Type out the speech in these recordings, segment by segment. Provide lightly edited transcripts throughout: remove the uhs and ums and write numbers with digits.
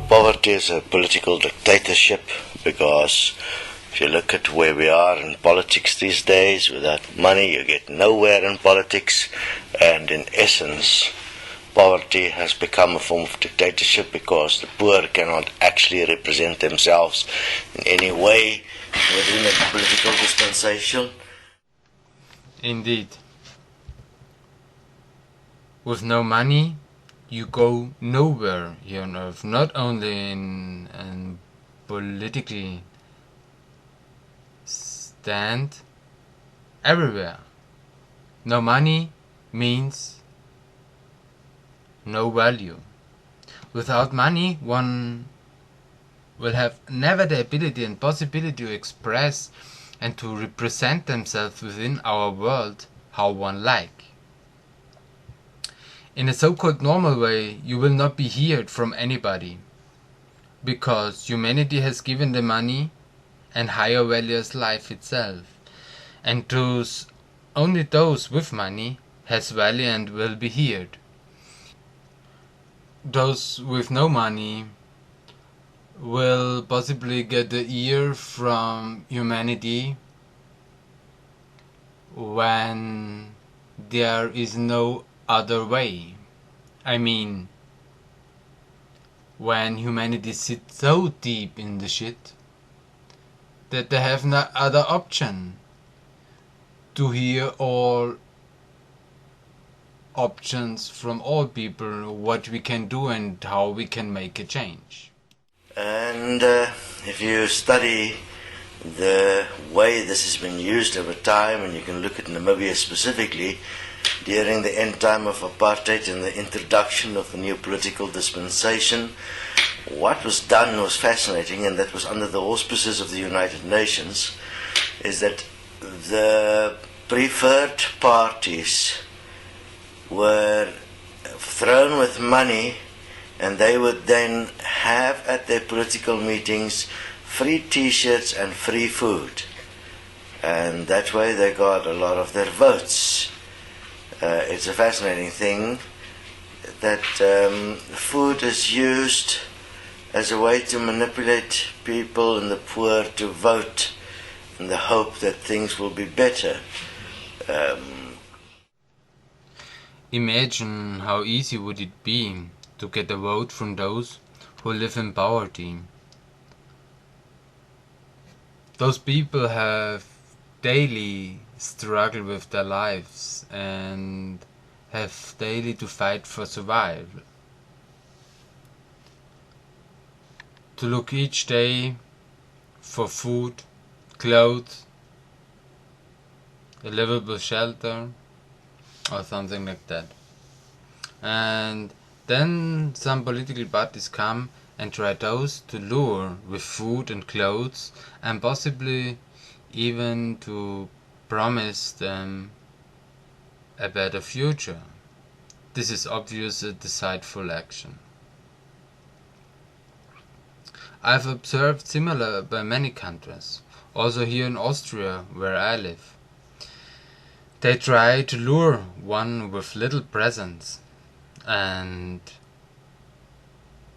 Poverty is a political dictatorship because if you look at where we are in politics these days, without money you get nowhere in politics, and in essence poverty has become a form of dictatorship because the poor cannot actually represent themselves in any way within a political dispensation. Indeed. With no money you go nowhere here on earth, not only in politically stand, everywhere. No money means no value. Without money one will have never the ability and possibility to express and to represent themselves within our world how one like. In a so-called normal way you will not be heard from anybody, because humanity has given the money and higher values life itself, and only those with money has value and will be heard. Those with no money will possibly get the ear from humanity when there is no other way. I mean, when humanity sits so deep in the shit that they have no other option to hear all options from all people, what we can do and how we can make a change. And if you study the way this has been used over time, and you can look at Namibia specifically, during the end time of apartheid and the introduction of the new political dispensation, what was done was fascinating, and that was under the auspices of the United Nations, is that the preferred parties were thrown with money, and they would then have at their political meetings free t-shirts and free food, and that way they got a lot of their votes. It's a fascinating thing that food is used as a way to manipulate people and the poor to vote in the hope that things will be better. Imagine how easy would it be to get a vote from those who live in poverty. Those people have daily struggle with their lives and have daily to fight for survival. To look each day for food, clothes, a livable shelter or something like that. And then some political parties come and try those to lure with food and clothes, and possibly even to promise them a better future. This is obvious a deceitful action. I've observed similar by many countries, also here in Austria where I live. They try to lure one with little presents, and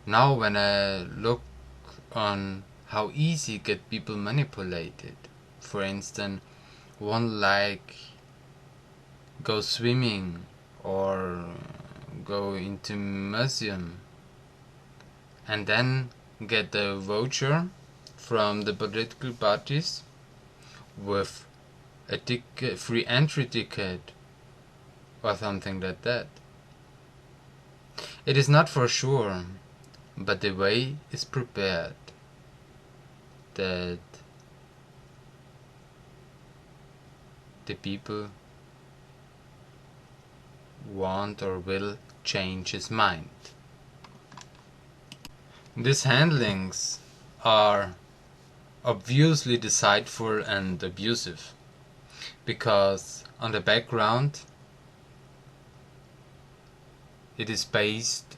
now when I look on how easy get people manipulated, for instance, one like go swimming or go into museum and then get a voucher from the political parties with a ticket, free entry ticket or something like that. It is not for sure, but the way is prepared that the people want or will change his mind. These handlings are obviously deceitful and abusive, because on the background it is based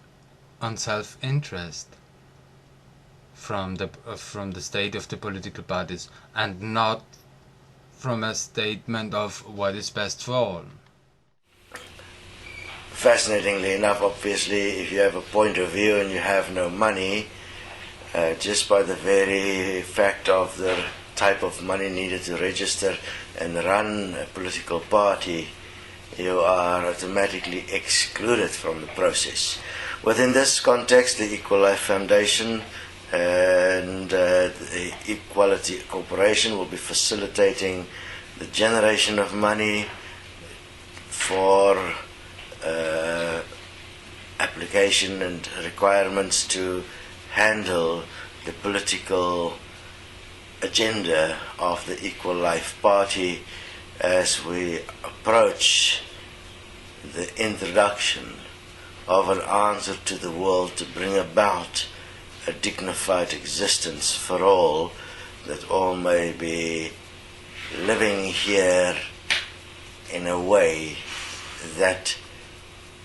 on self-interest from the state of the political parties, and not from a statement of what is best for all. Fascinatingly enough, obviously, if you have a point of view and you have no money, just by the very fact of the type of money needed to register and run a political party, you are automatically excluded from the process. Within this context, the Equal Life Foundation and the Equality Corporation will be facilitating the generation of money for application and requirements to handle the political agenda of the Equal Life Party as we approach the introduction of an answer to the world to bring about a dignified existence for all, that all may be living here in a way that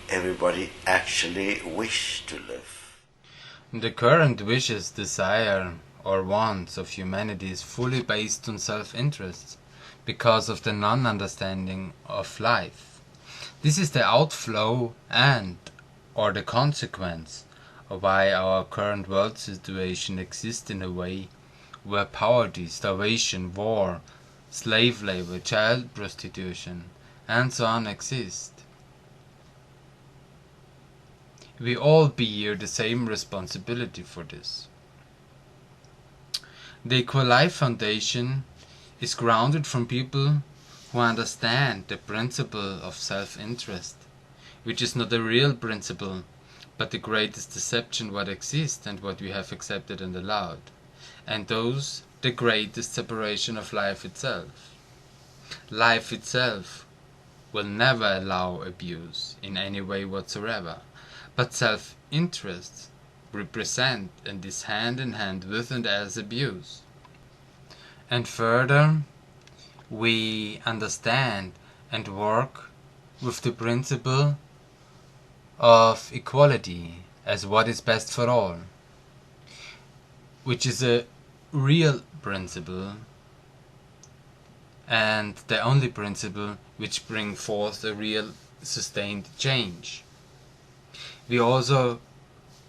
everybody actually wish to live. The current wishes, desire, or wants of humanity is fully based on self-interest because of the non-understanding of life. This is the outflow and or the consequence of why our current world situation exists in a way where poverty, starvation, war, slave labor, child prostitution, and so on exist. We all bear the same responsibility for this. The Equal Life Foundation is grounded from people who understand the principle of self-interest, which is not a real principle, but the greatest deception what exists and what we have accepted and allowed, and those the greatest separation of life itself. Life itself will never allow abuse in any way whatsoever, but self-interest represent and is hand in hand with and as abuse. And further, we understand and work with the principle of equality as what is best for all, which is a real principle and the only principle which brings forth a real sustained change. We also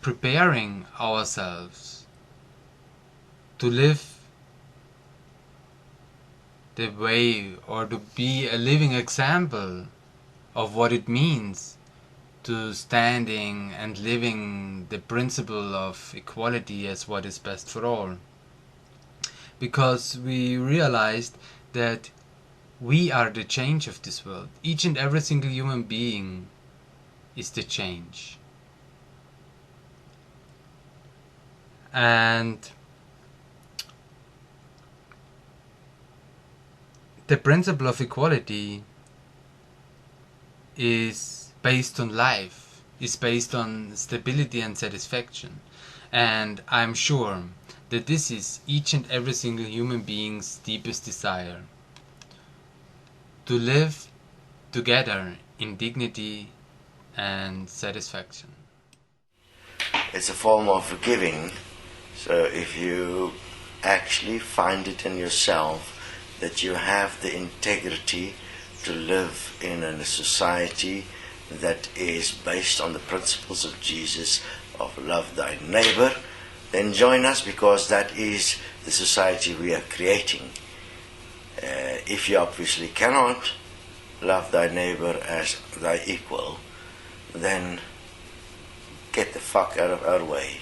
preparing ourselves to live the way or to be a living example of what it means to standing and living the principle of equality as what is best for all. Because we realized that we are the change of this world. Each and every single human being is the change. And the principle of equality is based on life, is based on stability and satisfaction. And I'm sure that this is each and every single human being's deepest desire. To live together in dignity and satisfaction. It's a form of forgiving. So if you actually find it in yourself that you have the integrity to live in a society that is based on the principles of Jesus, of love thy neighbor, then join us, because that is the society we are creating. If you obviously cannot love thy neighbor as thy equal, then get the fuck out of our way.